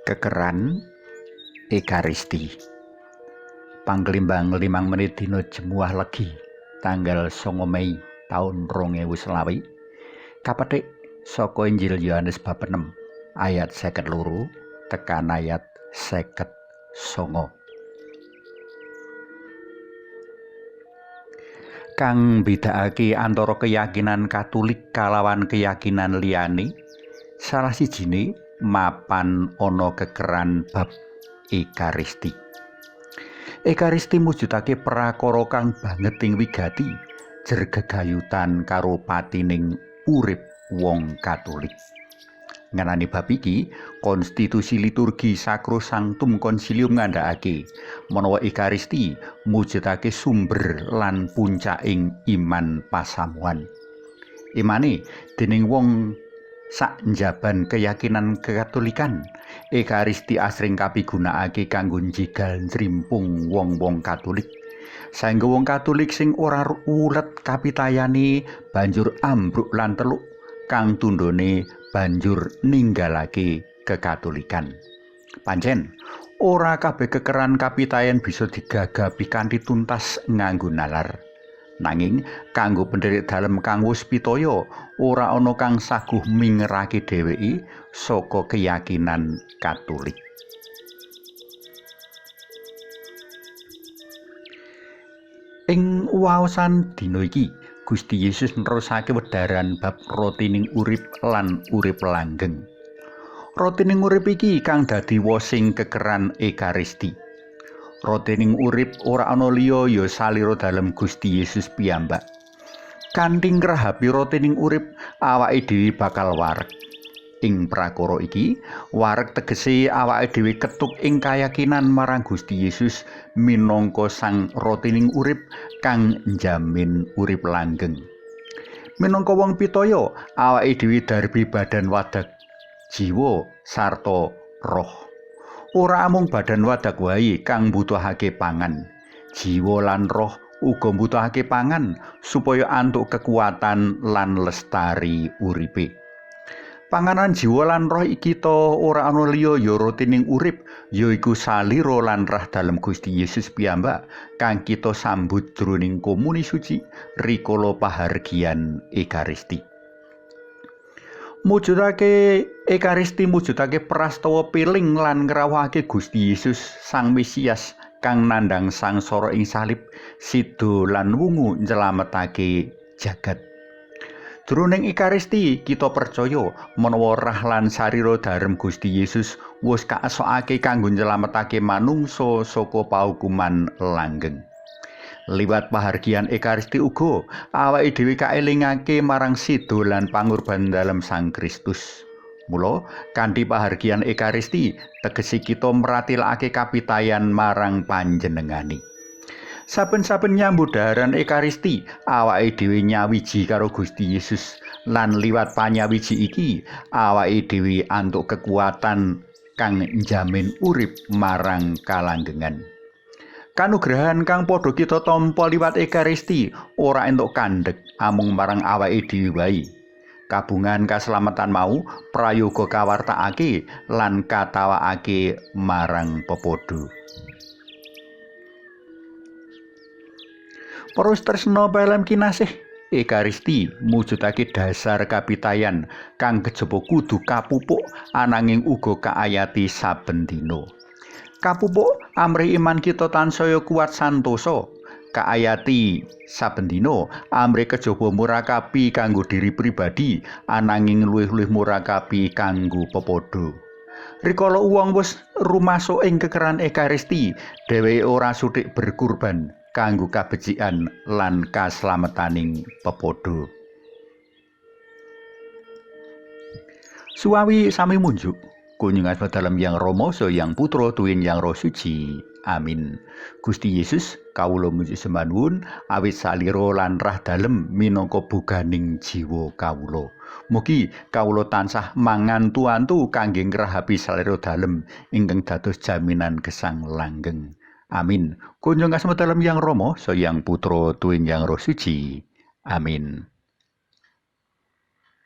Kekeran Ekaristi Pangklimbang 5 menit dina Jemuah Legi tanggal 9 Mei taun 2020 kapethik saka Injil Yohanes bab 6 ayat 52 tekan ayat 59. Kang mbedakake antara keyakinan Katolik kalawan keyakinan liyane salah sijine mapan ana kekeran bab Ekaristi. Ekaristi mujudake prakara kang banget ing wigati jer gegayutan karo patining urip wong Katolik. Ngenani bab iki, konstitusi liturgi Sacrosanctum Concilium ngandhakake menawa Ekaristi mujudake sumber lan puncaking iman pasamuan. Imane dening wong sak njaban keyakinan Katolikan, Ekaristi asring kapigunakake kanggo njegal njrimpung wong-wong Katolik. Saengga wong Katolik sing ora ulet kapitayane banjur ambruk lan teluk kang tundhone banjur ninggalake kekatolikan. Pancen ora kabeh kekeran kapitayan bisa digagapi kanthi tuntas nganggo nalar. Nanging kanggo pendherek dalem kang wis pitaya ora ana kang saguh mingerake dheweke saka keyakinan Katolik. Ing waosan dina iki Gusti Yesus nerusake wedharan bab rotining urip lan urip langgeng. Rotining urip iki kang dadi wosing kekeran Ekaristi. Rotining urip ora ana liya ya salira dalem Gusti Yesus piyambak. Kanthi ngrahapi rotining urip awake dhewe bakal wareg. Ing prakara iki, wareg tegese awake dhewe ketut ing kayakinan marang Gusti Yesus minangka sang rotining urip kang njamin urip langgeng. Minangka wong pitaya, awake dhewe darbi badan wadag, jiwa sarta roh. Ora amung badan wadag wae kang mbutuhake pangan. Jiwa lan roh uga mbutuhake pangan supaya antuk kekuatan lan lestari uripe. Panganan jiwa lan roh iki to ora ana liya ya rotining urip, yaiku salira lan rah dalem Gusti Yesus piyambak kang kita sambut jroning komuni suci rikala pahargyan Ekaristi. Mujudake Ekaristi mujudake prastawa piling lan ngrawuhake Gusti Yesus Sang Mesias kang nandhang sangsara ing salib sida lan wungu nyelametake jagat. Jroning Ekaristi kita percaya menawa rah lan sarira darem Gusti Yesus wis kaesokake kanggo nyelametake manungsa saka paukuman langgeng. Liwat pahargyan Ekaristi uga awake dhewe kaelingake marang sida lan pangorban dalem Sang Kristus. Mula kanthi pahargyan Ekaristi tegese kita mratilake kapitayan marang panjenengane. Saben-saben nyambut daharan Ekaristi awake dhewe nyawiji karo Gusti Yesus lan liwat panyawiji iki awake dhewe antuk kekuatan kang njamin urip marang kalanggengan. Kanugrahan kang padha kita tampa liwat Ekaristi ora entuk kandhek amung marang awake dhewe wae. Kabungan kaslametan mau prayoga kawartakake lan katawakake marang pepodo. Para tresna palem kinasih, Ekaristi mujudake dasar kapitayan kang kejaba kudu kapupuk ananging uga kaayati saben dina. Kapupuk amrih iman kita tansaya kuat santosa, kaayati saben dina amrih kejaba murakabi kanggo diri pribadi ananging luwih-luwih murakabi kanggo pepodo. Rikala wong wis rumasuk ing kekeran Ekaristi, dheweke ora suthik berkurban kanggo kabecikan lan kaslametaning pepodo. Suwawi sami munjuk kunjungan dalam Yang Rama so Yang Putra tuwin Yang Roh Suci. Amin. Gusti Yesus kawula muji sembah nuwun awit salira lan rah dalem minangka boganing jiwa kawula. Mugi kawula tansah mangantu-antu kangge ngrahapi salira dalem ingkang dados jaminan gesang langgeng. Amin. Kunjung kasmet dalam Yang Rama so Yang Putra tuwin Yang Roh Suci. Amin.